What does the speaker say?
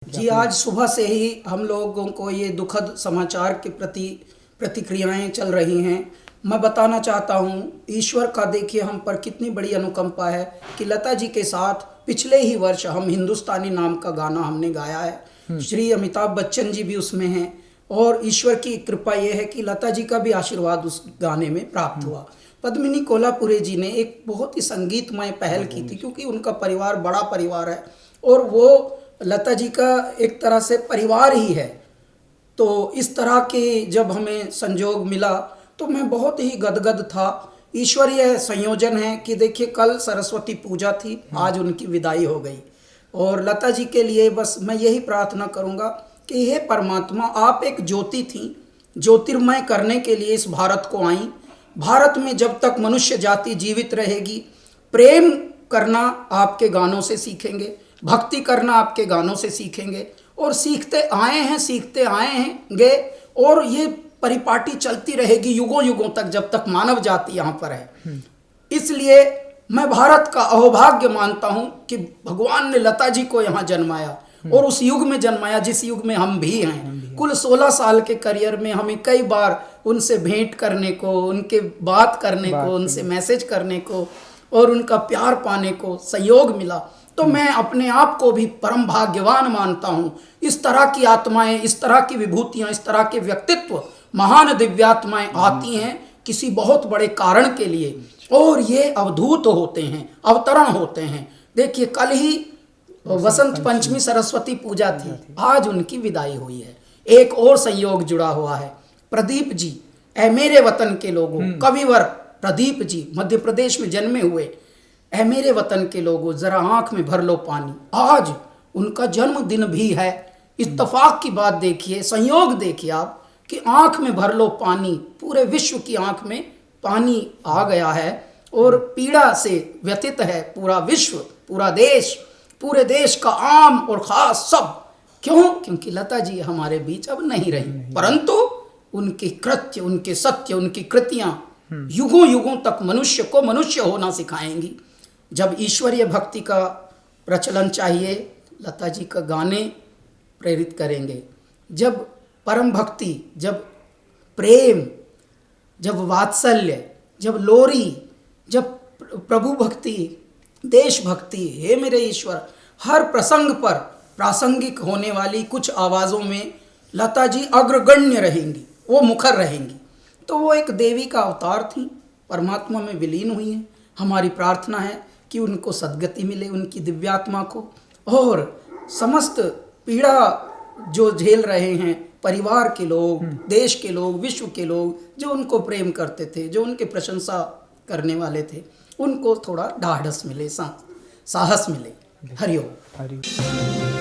जी, आज सुबह से ही हम लोगों को ये दुखद समाचार के प्रति प्रतिक्रियाएं चल रही हैं। मैं बताना चाहता हूँ, ईश्वर का देखिए हम पर कितनी बड़ी अनुकंपा है कि लता जी के साथ पिछले ही वर्ष हम हिंदुस्तानी नाम का गाना हमने गाया है। श्री अमिताभ बच्चन जी भी उसमें हैं और ईश्वर की कृपा ये है कि लता जी का भी आशीर्वाद उस गाने में प्राप्त हुआ। पद्मिनी कोल्हापुरे जी ने एक बहुत ही संगीतमय पहल की थी, क्योंकि उनका परिवार बड़ा परिवार है और वो लता जी का एक तरह से परिवार ही है। तो इस तरह के जब हमें संजोग मिला तो मैं बहुत ही गदगद था। ईश्वरीय संयोजन है कि देखिए कल सरस्वती पूजा थी, आज उनकी विदाई हो गई और लता जी के लिए बस मैं यही प्रार्थना करूंगा कि हे परमात्मा, आप एक ज्योति थी, ज्योतिर्मय करने के लिए इस भारत को आई। भारत में जब तक मनुष्य जाति जीवित रहेगी, प्रेम करना आपके गानों से सीखेंगे, भक्ति करना आपके गानों से सीखेंगे और सीखते आए हैंगे और ये परिपाटी चलती रहेगी युगों युगों तक, जब तक मानव जाति यहाँ पर है। इसलिए मैं भारत का अहोभाग्य मानता हूँ कि भगवान ने लता जी को यहाँ जन्माया और उस युग में जन्माया जिस युग में हम भी हैं। कुल 16 साल के करियर में हमें कई बार उनसे भेंट करने को, उनके बात करने को, उनसे मैसेज करने को और उनका प्यार पाने को संयोग मिला। तो मैं अपने आप को भी परम भाग्यवान मानता हूँ। इस तरह की आत्माएं, इस तरह की विभूतियाँ, इस तरह के व्यक्तित्व, महान दिव्यात्माएं आती हैं किसी बहुत बड़े कारण के लिए और ये अवधूत होते हैं, अवतरण होते हैं। देखिए कल ही वसंत पंचमी सरस्वती पूजा थी, आज उनकी विदाई हुई है। एक और संयोग जुड़ा हुआ है, प्रदीप जी, ऐ मेरे वतन के लोगों, कविवर प्रदीप जी मध्य प्रदेश में जन्मे हुए। ऐ मेरे वतन के लोगों, जरा आंख में भर लो पानी। आज उनका जन्मदिन भी है। इत्तफाक की बात देखिए, संयोग देखिए आप कि आंख में भर लो पानी, पूरे विश्व की आंख में पानी आ गया है और पीड़ा से व्यथित है पूरा विश्व, पूरा देश, पूरे देश का आम और खास सब। क्यों? क्योंकि लता जी हमारे बीच अब नहीं रही, परंतु उनके कृत्य, उनके सत्य, उनकी कृतियां युगों युगों तक मनुष्य को मनुष्य होना सिखाएंगी। जब ईश्वरीय भक्ति का प्रचलन चाहिए, लता जी का गाने प्रेरित करेंगे। जब परम भक्ति, जब प्रेम, जब वात्सल्य, जब लोरी, जब प्रभु भक्ति, देशभक्ति, हे मेरे ईश्वर, हर प्रसंग पर प्रासंगिक होने वाली कुछ आवाज़ों में लता जी अग्रगण्य रहेंगी, वो मुखर रहेंगी। तो वो एक देवी का अवतार थी, परमात्मा में विलीन हुई हैं। हमारी प्रार्थना है कि उनको सद्गति मिले, उनकी दिव्यात्मा को, और समस्त पीड़ा जो झेल रहे हैं परिवार के लोग, देश के लोग, विश्व के लोग, जो उनको प्रेम करते थे, जो उनके प्रशंसा करने वाले थे, उनको थोड़ा ढाढ़स मिले, साहस मिले। हरिओम।